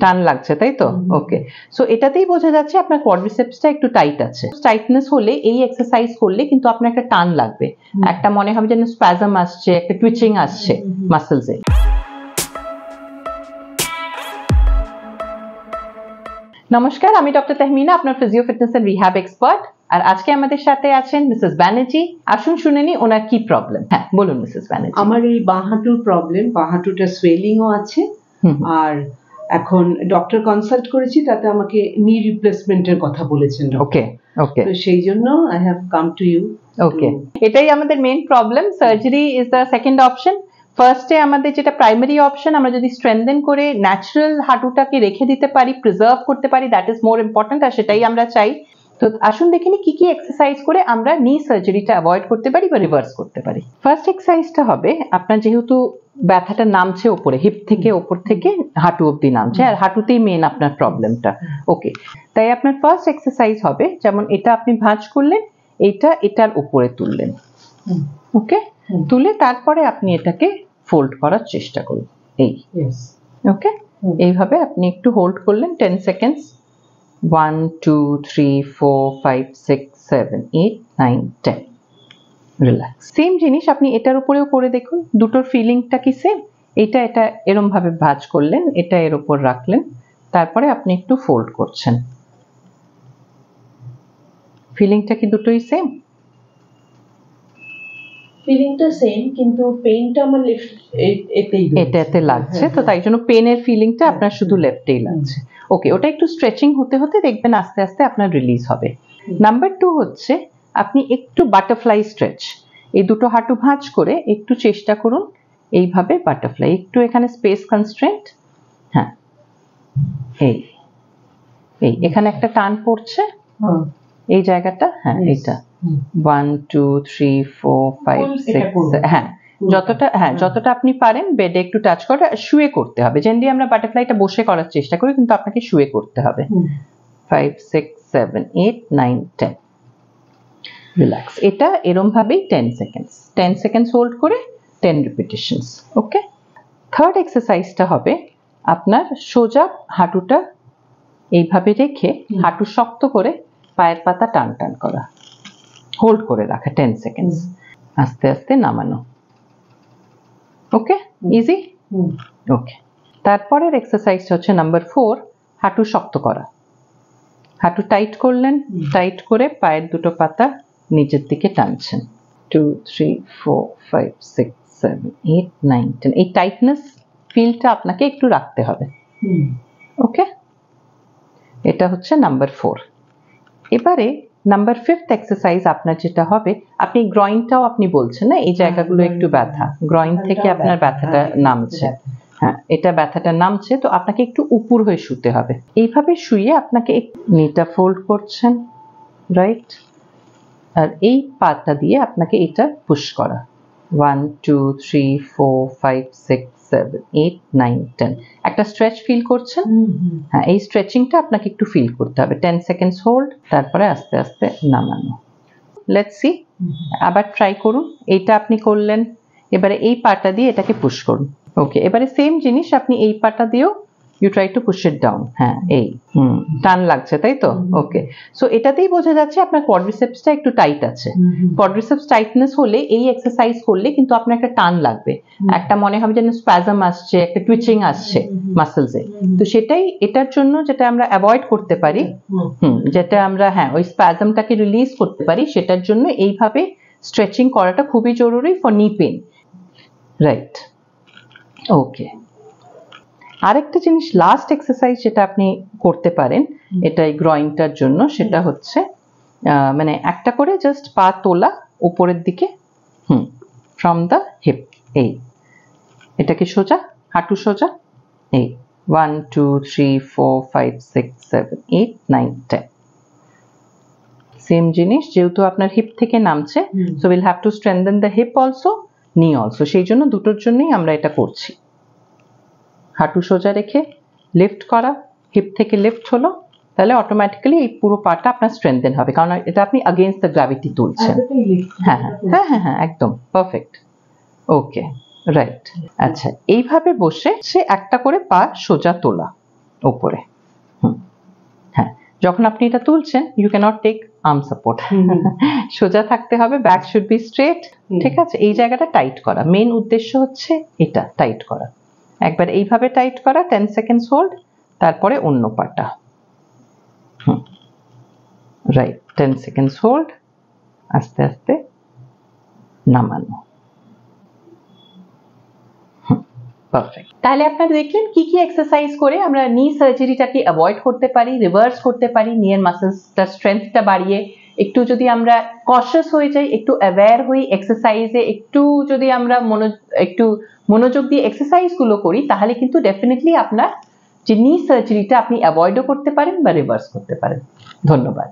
টান লাগছে তাই তো? ওকে, সো এটাতেই বোঝা যাচ্ছে আপনার কোয়াড্রিসেপসটা একটু টাইট আছে। টাইটনেস হলে এই এক্সারসাইজ করলে কিন্তু আপনার একটা টান লাগবে, একটা মনে হবে যেন স্প্যাজম আসছে, একটা টুইচিং আসছে মাসলসে। নমস্কার, আমি ডক্টর তাহমিনা, আপনার physio fitness and rehab expert. আর আজকে আমাদের সাথে আছেন মিসেস ব্যানার্জি। আসুন শুনে নি ওনার কি প্রবলেম। হ্যাঁ বলুন মিসেস ব্যানার্জি। আমার এই বাঁ হাঁটুর প্রবলেম, বাঁ হাঁটুটা সোয়েলিংও আছে, আর এখন ডক্টর কনসাল্ট করেছি, তাতে আমাকে নি রিপ্লেসমেন্টের কথা বলেছেন। ওকে ওকে, তো সেই জন্য I have come to you. Okay, এটাই আমাদের main problem. Surgery is the second option. ফার্স্টে আমাদের যেটা প্রাইমারি অপশন, আমরা যদি স্ট্রেনথেন করে ন্যাচারাল হাঁটুটাকে রেখে দিতে পারি, প্রিজার্ভ করতে পারি, দ্যাট ইজ মোর ইম্পর্টেন্ট, আর সেটাই আমরা চাই। তো আসুন দেখিনি কি কি এক্সারসাইজ করে আমরা নি সার্জারিটা অ্যাভয়েড করতে পারি বা রিভার্স করতে পারি। ফার্স্ট এক্সারসাইজটা হবে, আপনার যেহেতু ব্যথাটা নামছে ওপরে, হিপ থেকে ওপর থেকে হাঁটু অব্দি নামছে, আর হাঁটুতেই মেন আপনার প্রবলেমটা। ওকে, তাই আপনার ফার্স্ট এক্সারসাইজ হবে, যেমন এটা আপনি ভাঁজ করলেন, এইটা এটার উপরে তুললেন। ওকে, তুলে তারপরে আপনি এটাকে ফোল্ড করার চেষ্টা করুন। এই ওকে, এইভাবে আপনি একটু হোল্ড করলেন 10 সেকেন্ডস। 1 2 3 4 5 6 7 8 9 10। রিল্যাক্স। সেম জিনিস আপনি এটার উপরেও করে দেখুন, দুটোর ফিলিংটা কি সেম? এটা এরম ভাবে ভাঁজ করলেন, এটা এর উপর রাখলেন, তারপরে আপনি একটু ফোল্ড করছেন। ফিলিংটা কি দুটোই সেম? ফিলিংটা সেম, কিন্তু পেইনটা আমার লেফট এটাতে লাগছে, তো তাই জন্য পেনের ফিলিংটা আপনার শুধু লেফটেই লাগছে। ওকে, ওটা একটু স্ট্রেচিং হতে হতে দেখবেন আস্তে আস্তে আপনার রিলিজ হবে। নাম্বার 2 হচ্ছে, আপনি একটু বাটারফ্লাই স্ট্রেচ, এই দুটো হাঁটু ভাঁজ করে একটু চেষ্টা করুন এইভাবে বাটারফ্লাই, একটু এখানে স্পেস কনস্ট্রেন্ট। হ্যাঁ, এই এখানে একটা টান পড়ছে এই জায়গাটা। হ্যাঁ, এইটা 1 2 3 4 5 6। হ্যাঁ, যতটা আপনি পারেন বেডে একটু টাচ করে, শুয়ে করতে হবে। জেনারেলি আমরা বাটারফ্লাইটা বসে করার চেষ্টা করি, কিন্তু আপনাকে শুয়ে করতে হবে। 5 6 7 8 9 10। রিল্যাক্স। এটা এরম ভাবেই 10 সেকেন্ডস হোল্ড করে 10 রিপিটেশনস। ওকে, থার্ড এক্সারসাইজটা হবে, আপনার সোজা হাঁটুটা এইভাবে রেখে হাঁটু শক্ত করে পায়ের পাতা টান টান করা, হোল্ড করে রাখা 10 সেকেন্ডস, আস্তে আস্তে নামানো। ওকে, ইজি। ওকে, তারপরের এক্সারসাইজটা হচ্ছে নাম্বার 4, হাঁটু শক্ত করা। হাঁটু টাইট করলেন, টাইট করে পায়ের দুটো পাতা নিচের দিকে টানছেন। 2 3 4 5 6 7 8 9 10। এই টাইটনেস ফিলটা আপনাকে একটু রাখতে হবে। ওকে, এটা হচ্ছে নাম্বার 4। এবারে নাম্বার 5th এক্সারসাইজ আপনার যেটা হবে, আপনি গ্রয়েনটাও আপনি বলছেন না, এই জায়গাগুলো একটু ব্যথা, গ্রয়েন থেকে আপনার ব্যথাটা নামছে। হ্যাঁ, এটা ব্যথাটা নামছে, তো আপনাকে একটু উপর হয়ে শুতে হবে। এইভাবে শুয়ে আপনাকে নিটা ফোল্ড করছেন, রাইট, আর এই পাটা দিয়ে আপনাকে এটা পুশ করা। 1 2 3 4 5 6 7 8 9 10। একটা স্ট্রেচ ফিল করছেন? হ্যাঁ, এই স্ট্রেচিংটা আপনাকে একটু ফিল করতে হবে। 10 সেকেন্ডস হোল্ড, তারপরে আস্তে আস্তে নামানো। লেটস সি, আবার ট্রাই করুন। এইটা আপনি করলেন, এবারে এই পাটা দিয়ে এটাকে পুশ করুন। ওকে, এবারে সেম জিনিস আপনি এই পাটা দিয়েও you try to push it down. হ্যাঁ, এই টান লাগছে তাই তো? ওকে, সো এটাতেই বোঝা যাচ্ছে আপনার কোয়াড্রিসেপসটা একটু টাইট আছে। কোয়াড্রিসেপস টাইটনেস হলে এই এক্সারসাইজ করলে কিন্তু আপনার একটা টান লাগবে, একটা মনে হবে যেন স্প্যাজম আসছে, একটা টুইচিং আসছে মাসলসে। তো সেটাই, এটার জন্য যেটা আমরা অ্যাভয়েড করতে পারি, যেটা আমরা ওই স্প্যাজমটাকে রিলিজ করতে পারি, সেটার জন্য এইভাবে স্ট্রেচিং করাটা খুবই জরুরি ফর নি পেন। রাইট, ওকে। আরেকটা জিনিস, লাস্ট এক্সারসাইজ যেটা আপনি করতে পারেন এটা এই গ্রয়েনটার জন্য, সেটা হচ্ছে মানে একটা করে জাস্ট পা তোলা উপরের দিকে, ফ্রম দ্য হিপ। এটাকে সোজা, হাঁটু সোজা। 1 2 3 4 5 6 7 8 9 10। সেম জিনিস, যেহেতু আপনার হিপ থেকে নামছে, so will have to strengthen the hip also, নি অলসো। সেই জন্য দুটোর জন্যই আমরা এটা করছি। হাঁটু সোজা রেখে লিফট করা, হিপ থেকে লিফট হলো, তাহলে অটোমেটিক্যালি এই পুরো পাটা আপনার স্ট্রেংথেন হবে, কারণ এটা আপনি अगेंस्ट দ্য গ্র্যাভিটি তুলছেন। হ্যাঁ, একদম পারফেক্ট। ওকে, রাইট। আচ্ছা, এইভাবে বসে সে একটা করে পা সোজা তোলা, উপরে। হ্যাঁ, যখন আপনি এটা তুলছেন you can't take arm support, সোজা থাকতে হবে, ব্যাক শুড বি স্ট্রেট। ঠিক আছে, এই জায়গাটা টাইট করা, মেন উদ্দেশ্য হচ্ছে এটা টাইট করা। একবার এইভাবে টাইট করা, 10 সেকেন্ডস হোল্ড, তারপরে অন্য পাটা। রাইট, 10 সেকেন্ডস হোল্ড, আস্তে আস্তে নামানো। পারফেক্ট। তাহলে আপনারা দেখলেন কি কি এক্সারসাইজ করে আমরা নি সার্জারিটাকে অ্যাভয়েড করতে পারি, রিভার্স করতে পারি, নিয়ের মাসেলসটা স্ট্রেংথটা বাড়িয়ে। একটু যদি আমরা কশাস হয়ে যাই, একটু অ্যাওয়্যার হই এক্সারসাইজে, একটু যদি আমরা একটু মনোযোগ দিয়ে এক্সারসাইজ গুলো করি, তাহলে কিন্তু ডেফিনেটলি আপনার যে নি সার্জারিটা আপনি অ্যাভয়েডও করতে পারেন বা রিভার্স করতে পারেন। ধন্যবাদ।